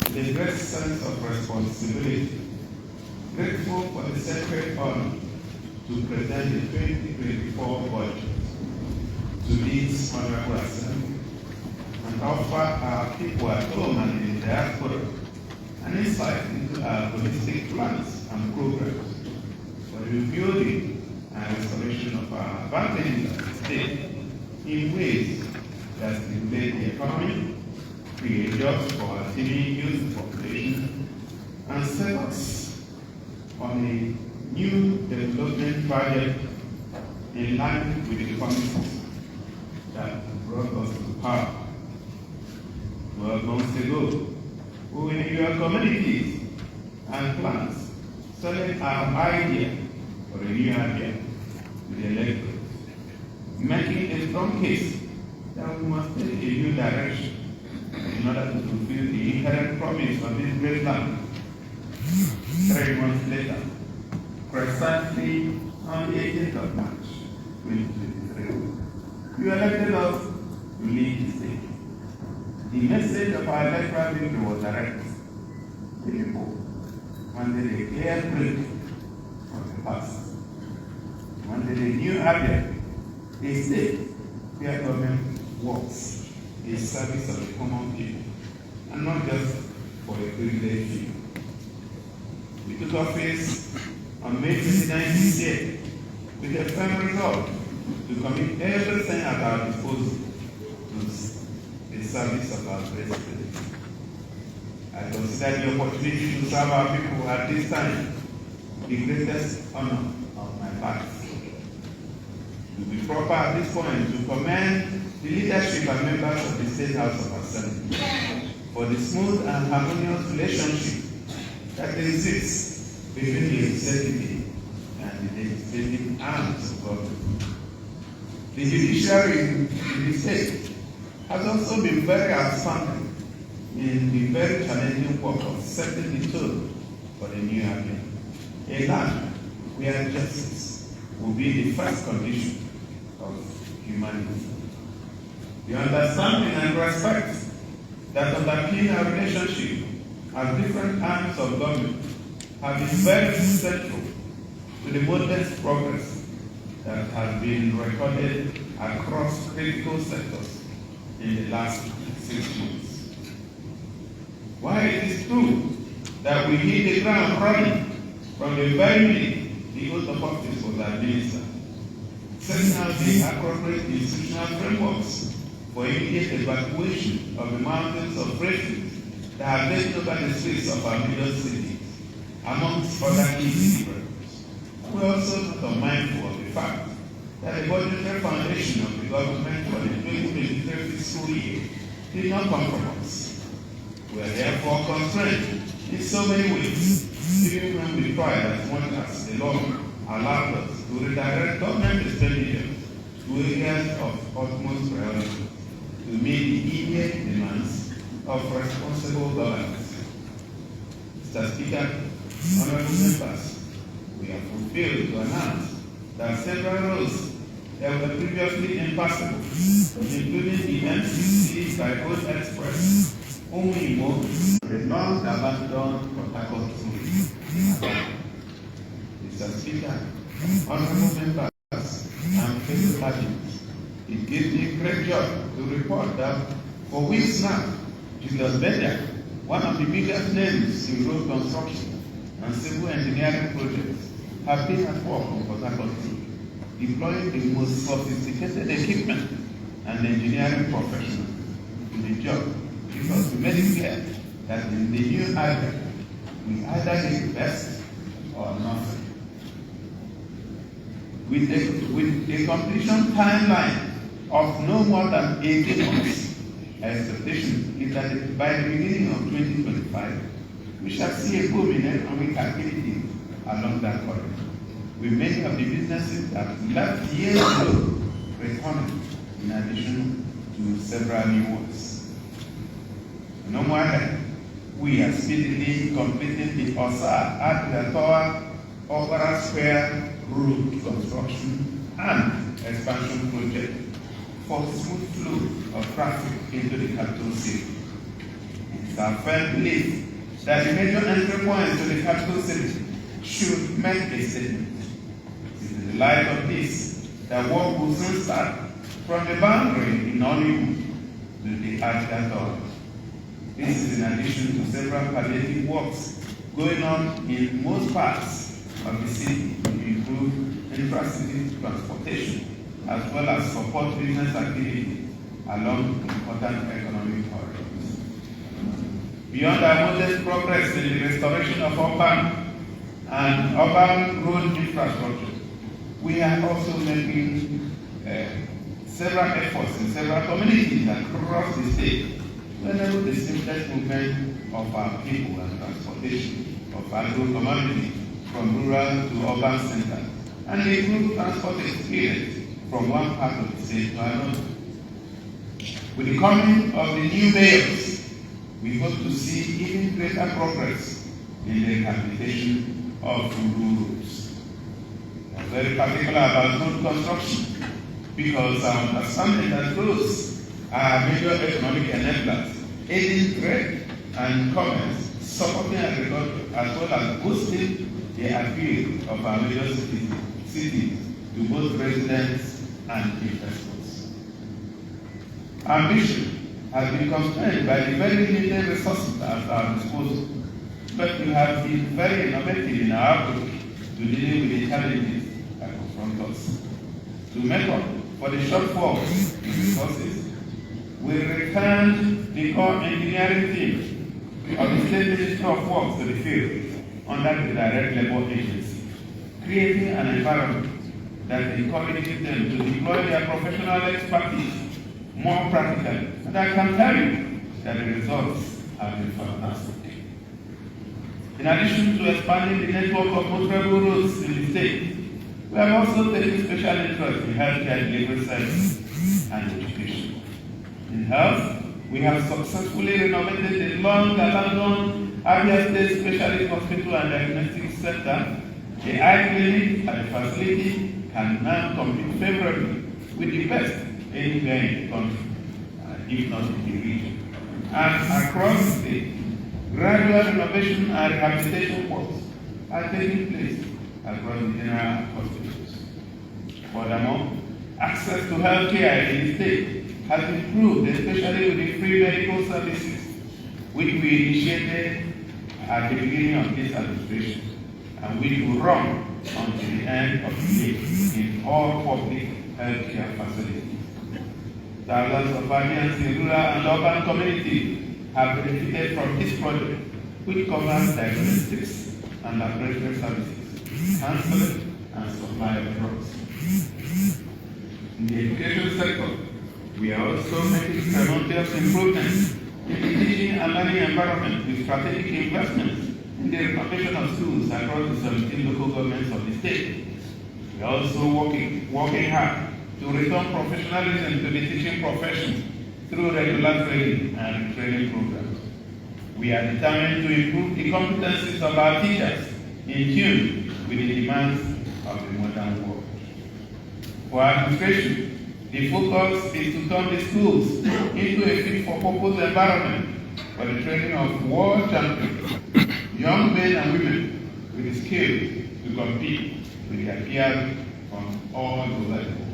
with a great sense of responsibility, grateful for the sacred honor to present the 2024 budget to this Honorable Assembly and offer our people at home and in the diaspora an insight into our holistic plans and programs for the rebuilding and restoration of our advantages as a state in ways that stimulate the economy, create jobs for our teeming youth population, and set us on a new development project in line with the promises that brought us to power 12 months ago. We will in your communities and plans selling our idea for a new Abia to the electorate, making a strong case that we must take a new direction in order to fulfill the inherent promise of this great land. 3 months later, precisely on the 18th of March, 2023, you elected us to lead the state. The message of our electoral victory was direct. The people wanted a clear break from the past. Wanted a new Abia, a state where government works in service of the common people, and not just for a privileged few. We took office on May 29 this year with a firm resolve to commit everything at our disposal to the service of our president. I consider the opportunity to serve our people at this time the greatest honor of my life. It will be proper at this point to commend the leadership and members of the State House of Assembly for the smooth and harmonious relationship that exists between the executive and the legislative arms of government. The judiciary in the state has also been very outstanding in the very challenging work of setting the tone for the new Abia, a land where justice will be the first condition of humanity. The understanding and respect that underpin our relationship as different arms of government have been very central to the modest progress that has been recorded across critical sectors in the last 6 months. While it is true that we hit the ground running from the very minute the oath of office was administered, setting out the appropriate institutional frameworks for immediate evacuation of the mountains of refuge that have laid over the streets of our major cities, amongst other key deliverables. We are also not mindful of the fact that the budgetary foundation of the government for the 2023 fiscal year did not compromise. We are therefore constrained in so many ways, even when we try as much as the law allows us to redirect government expenditure to areas of utmost priority to meet the immediate demands of responsible governance. Mr. Speaker, honorable members, we have fulfilled to announce that several roads that were previously impassable, including the MCC by Road Express, Umuahia, the long-abandoned Port Harcourt route. Mr. Speaker, honorable members, and fellow parties, it gives me great joy to report that for weeks now, Julius Bender, one of the biggest names in road construction and civil engineering projects, have been at work on Port Harcourt, deploying the most sophisticated equipment and engineering professionals to the job, because we made it clear that in the new Abia, we either get the best or nothing. With a completion timeline of no more than 18 months, our expectation is that by the beginning of 2025, we shall see a boom in economic activity along that corridor, with many of the businesses that left years ago returning, in addition to several new ones. In Umuahia, we are speedily completing the Abia Opera Square road construction and expansion project for smooth flow of traffic into the capital city. In our firm belief that the major entry points to the capital city should make a statement. It is in the light of this that work will soon start from the boundary in Nollywood to the Abia door. This is in addition to several palliative works going on in most parts of the city to improve intracity transportation as well as support business activity along important economic corridors. Beyond our modest progress in the restoration of urban road infrastructure, we are also making several efforts in several communities across the state to enable the seamless movement of our people and transportation of agro-commodities from rural to urban centers and improve transport experience from one part of the state to another. With the coming of the new mayors, we hope to see even greater progress in the rehabilitation of rural roads. We are very particular about road construction because our understanding that roads are major economic enablers, aiding trade and commerce, supporting agriculture, as well as boosting the appeal of our major cities to both residents and investors. Ambition has been constrained by the very limited resources at our disposal, but we have been very innovative in our approach to dealing with the challenges that confront us. To make up for the shortfalls in resources, we returned the core engineering team of the State Ministry of Works to the field under the Direct Labor Agency, creating an environment that encourages them to deploy their professional expertise more practically. And I can tell you that the results have been fantastic. In addition to expanding the network of motorable roads in the state, we have also taken special interest in healthcare delivery services and education. In health, we have successfully renovated the long-abandoned Abia State Specialist Hospital and Diagnostic Center. The eye clinic at the facility can now compete favorably with the best anywhere in the country, if not in the region. And across the state, gradual renovation and rehabilitation works are taking place across the general hospitals. Furthermore, access to health care in the state has improved, especially with the free medical services, which we initiated at the beginning of this administration, and which will run until the end of the year in all public health care facilities. Thousands of Abiyans in rural and urban communities have benefited from this project, which covers diagnostics and laboratory services, counseling, and supply of drugs. In the education sector, we are also making tremendous improvements in the teaching and learning environment with strategic investments in the renovation of schools across the 17 local governments of the state. We are also working hard to return professionalism to the teaching profession through regular training and training programs. We are determined to improve the competencies of our teachers in tune with the demands of the modern world. For administration, the focus is to turn the schools into a fit-for-purpose environment for the training of world champions, young men and women with the skills to compete with their peers from all over the world.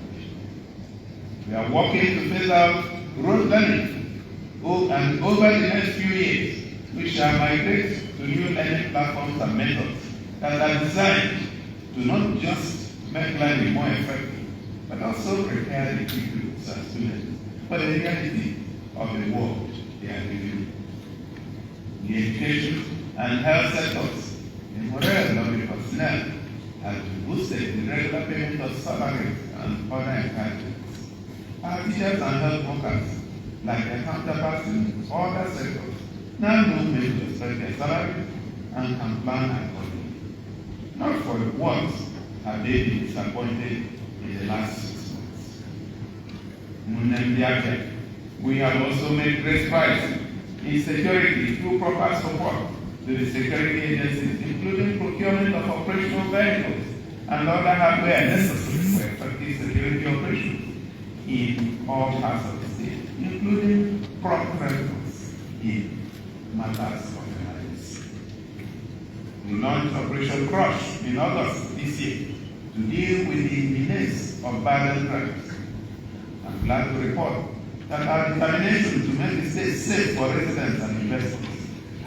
We are working to phase out road learning, and over the next few years, we shall migrate to new learning platforms and methods that are designed to not just make learning more effective, but also prepare the pupils and students for the reality of the world they are living in. The education and health sectors, the morale of the personnel has boosted the regular payment of salaries and other entitlements. Our teachers and health workers, like their counterparts in other sectors, now know when to expect their salary and can plan accordingly. Not for once have they been disappointed in the last 6 months. We have also made great strides in security through proper support to the security agencies, including procurement of operational vehicles and other hardware necessary for effective security operations in all parts of the state, including prompt response in matters of emergency. We launched Operation Crush in August this year to deal with the menace of violent crimes. I'm glad to report that our determination to make the state safe for residents and investors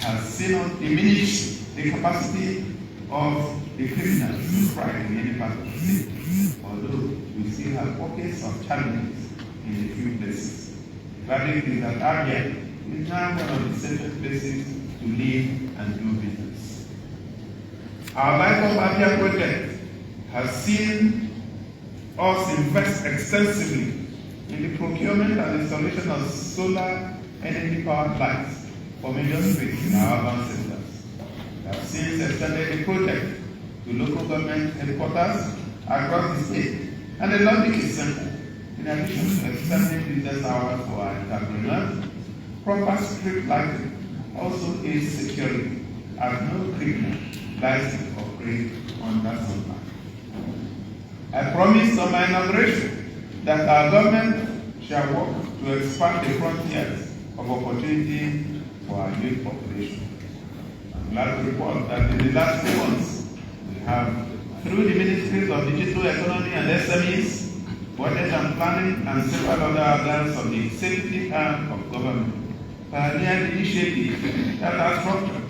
has seen us diminish the capacity of the criminals to thrive in any part of the state, although we still have pockets of challenges in a few places. The verdict is that Abia is now one of the safest places to live and do business. Our Light of Abia project has seen us invest extensively in the procurement and installation of solar energy-powered lights for major streets in our urban centers. We have since extended the project to local government headquarters across the state, and the logic is simple. In addition to extending business hours for our entrepreneurs, proper street lighting also aids security, as no criminal likes to operate on that zone. I promised on my inauguration that our government shall work to expand the frontiers of opportunity for our youth population. I'm glad to report that in the last 2 months, we have, through the Ministries of Digital Economy and SMEs, Budget and Planning, and several other organs of the executive arm of government, pioneered initiatives that are structured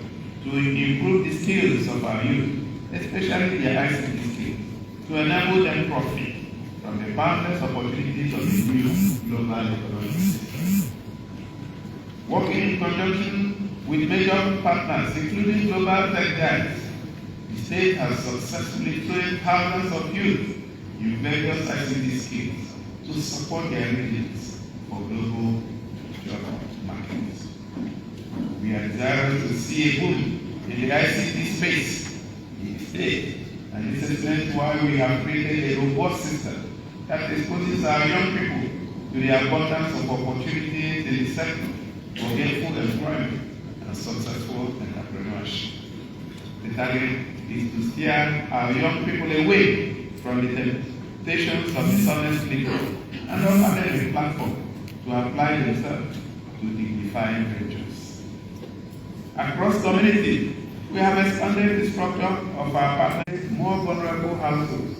to improve the skills of our youth, especially their ICT skills, to enable them profit from the boundless opportunities of the new global economic system. Working in conjunction with major partners, including global tech giants, the state has successfully trained thousands of youth in various ICT skills to support their needs for global job markets. We are desirous to see a boom in the ICT space in the state, and this explains why we have created a robust system that exposes our young people to the abundance of opportunities in the sector for gainful employment and successful entrepreneurship. The target is to steer our young people away from the temptations of dishonest living and offer them a platform to apply themselves to dignifying ventures. Across community, we have expanded the structure of our partners, more vulnerable households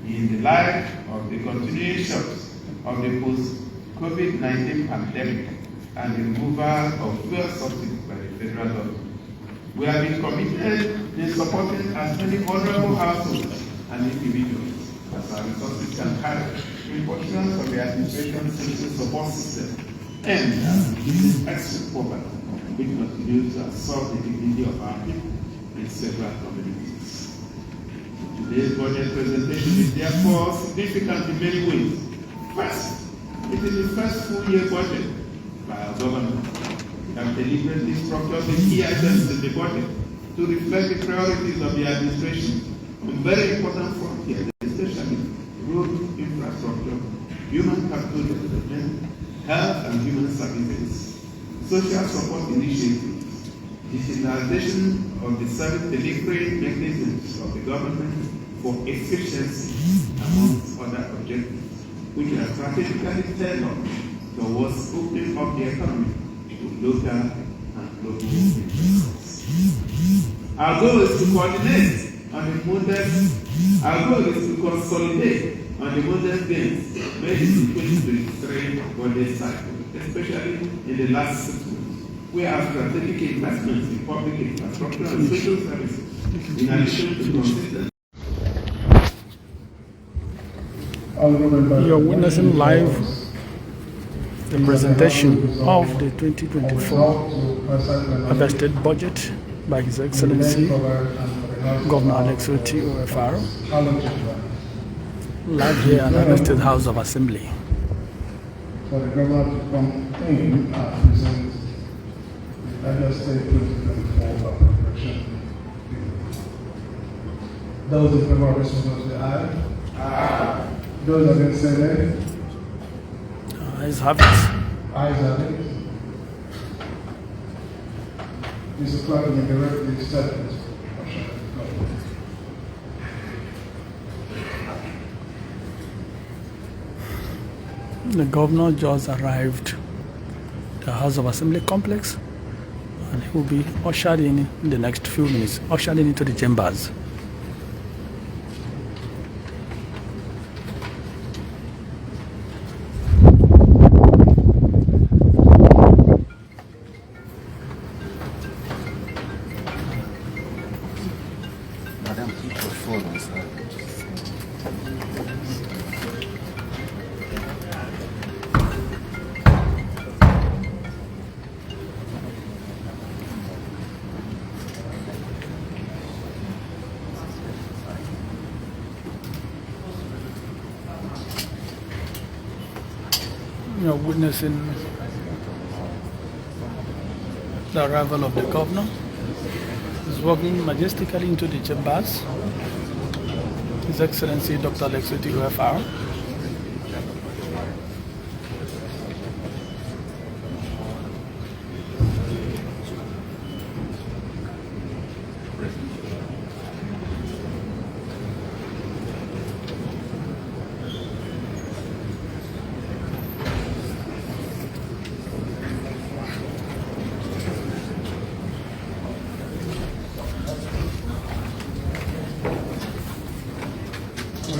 in the light of the continuing shocks of the post-COVID-19 pandemic and the removal of fuel subsidies by the federal government. We have been committed in supporting as many vulnerable households and individuals as our resources can carry in pursuance of the administration's social support system and as reducing extreme poverty, which continues to assault the dignity of our people in several communities. Today's budget presentation is therefore significant in many ways. First, it is the first full-year budget by our government. We have deliberately structured the key items in the budget to reflect the priorities of the administration on very important frontiers, especially road infrastructure, human capital development, health and human services, social support initiatives, digitalization of the service delivery mechanisms of the government for efficiency, among other objectives, which are strategically tailored towards opening up the economy to local and global investors. Our goal is to coordinate on the modest, our goal is to consolidate on the modest gains made in the 2023 budget cycle, especially in the last 6 months. We have strategic investments in public infrastructure and social services, in addition to consistent. You're witnessing live the presentation of the 2024 Abia State Budget by His Excellency Governor Otti OFR, live here at Abia State House of Assembly. For the governor to come in and present the Abia State 2024 appropriation. Those in favor of this motion say aye. Aye. Those against say nay. Ayes have it. Ayes have it. Mr. Clerk, you may direct the statement. The governor just arrived at the House of Assembly complex, and he will be ushered in the next few minutes, ushered into the chambers. You are witnessing the arrival of the governor. He's walking majestically into the chambers. His Excellency Dr. Lexoti UFR.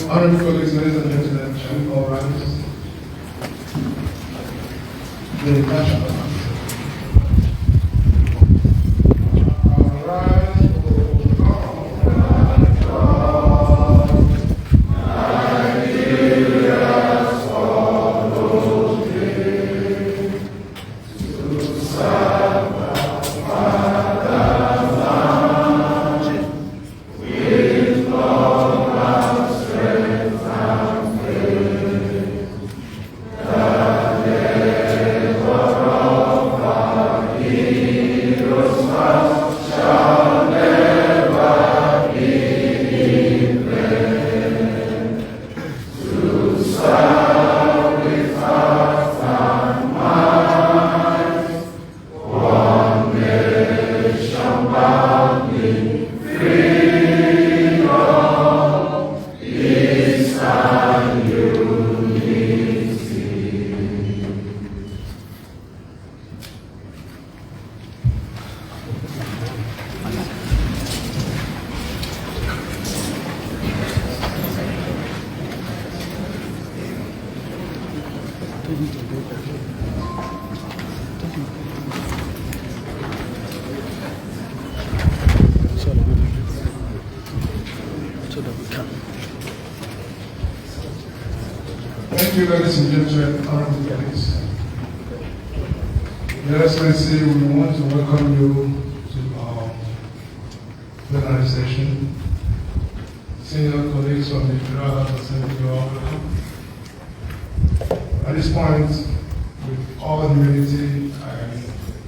Honorable colleagues, ladies and gentlemen, shall we all rise? The national anthem. Arise, O God. Nigeria's followed thee to serve the fatherland with long and strength and faith. The labor of our heroes past shall never be in vain. To serve with heart and mind, one nation bound in freedom, peace and unity. So that we can. Thank you, ladies and gentlemen, honorable colleagues. Your Excellency, we want to welcome you to our plenary session. Senior colleagues from the Federal House Assembly, you are welcome. At this point, with all humility,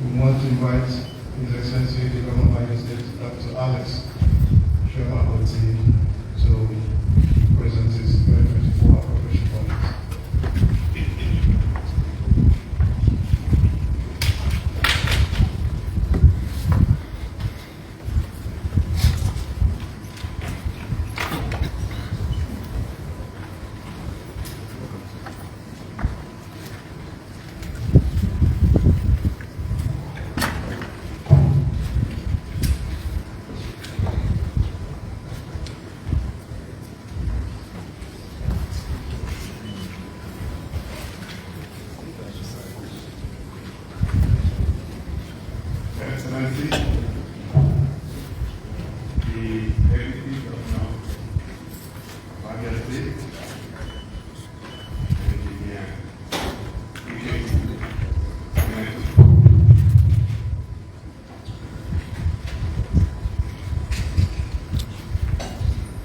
we want to invite His Excellency, the Governor of Abia State, Dr. Alex Chairman Otti, to present his 2024 appropriation budget. Excellency, the Deputy Governor of Abia State, Engineer Ikoyi,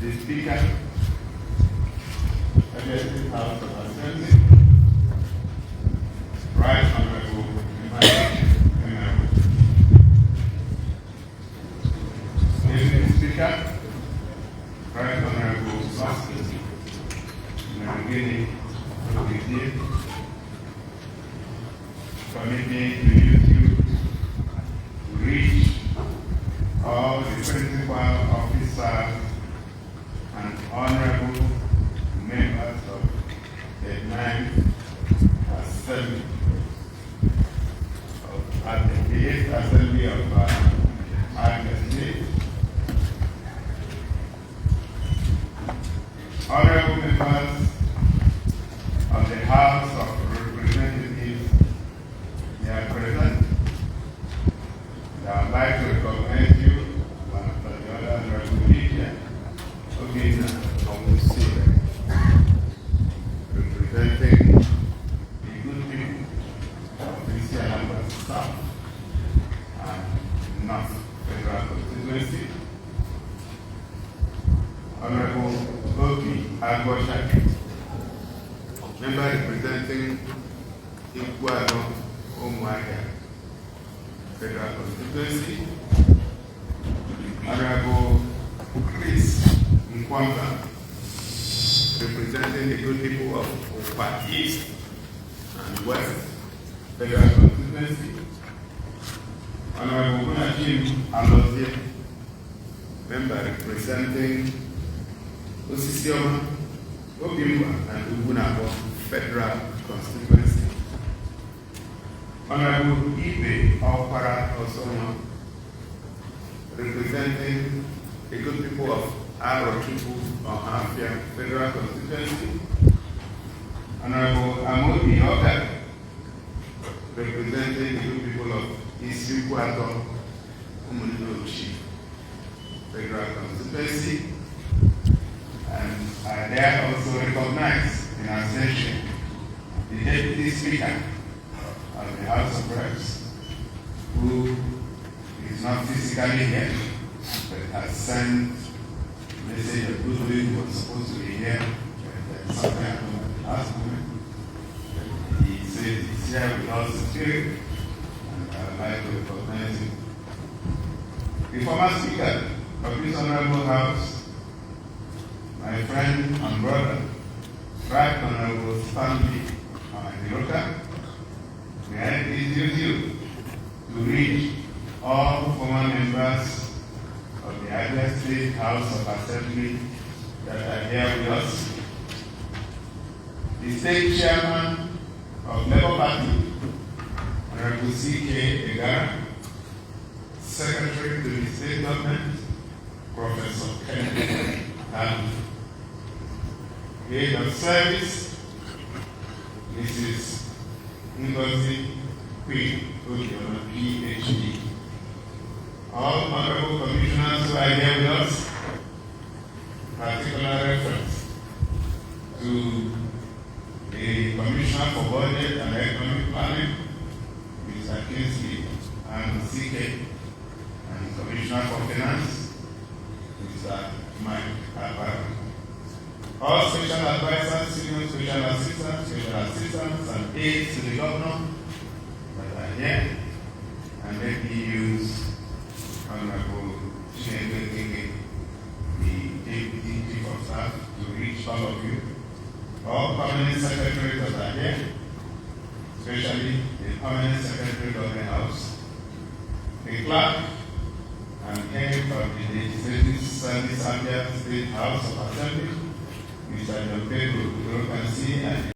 the Speaker, Abia State House of Assembly, Right Honorable Speaker, Right Honorable Masters, Obidient, permit me to use you to reach all the principal officers and honorable members of the 9th Assembly of the 8th Assembly of constituency, Honorable Otti, member representing Umuahia Federal Constituency, Honorable Chris Nkwamba, representing the good people of Opa East and West Federal Constituency, Honorable Alade, member representing Osisioma, Obimba and Ubunabo Federal Constituency, Honorable Ibe Opara Osoni, representing the good people of Umuahia Federal Constituency, Honorable Amodi Oda, representing the good people of Umuahia Federal Constituency, and I dare also recognize in abstention the Deputy Speaker of the House of Reps, who is not physically here, but has sent a message of goodwill. He was supposed to be here, but something happened at the last moment. He said he's here with us in spirit, and I would like to recognize him. The former Speaker of this Honorable House, my friend and brother, Right Honorable Stanley Amadirota, may I introduce you to reach all former members of the Abia State House of Assembly that are here with us, the State Chairman of Labour Party, Honorable C.K. Egara, Secretary to the State Government, Professor Kenneth Athan, Head of Service, Mrs. Ngozi Queen, PhD. All honorable commissioners who are here with us, particular reference to the Commissioner for Budget and Economic Planning, Mr. Kingsley and CK, and Commissioner for Finance, Mr. Mike Abara. All special advisors, senior special assistants, and aides to the governor that are here, and let me use Honorable Chineke, the Deputy Chief of Staff, to reach all of you. All permanent secretaries that are here, especially the permanent secretary of the House, the clerk, and head of the Legislative Service Abia State House of Assembly, Mr. Pedro, and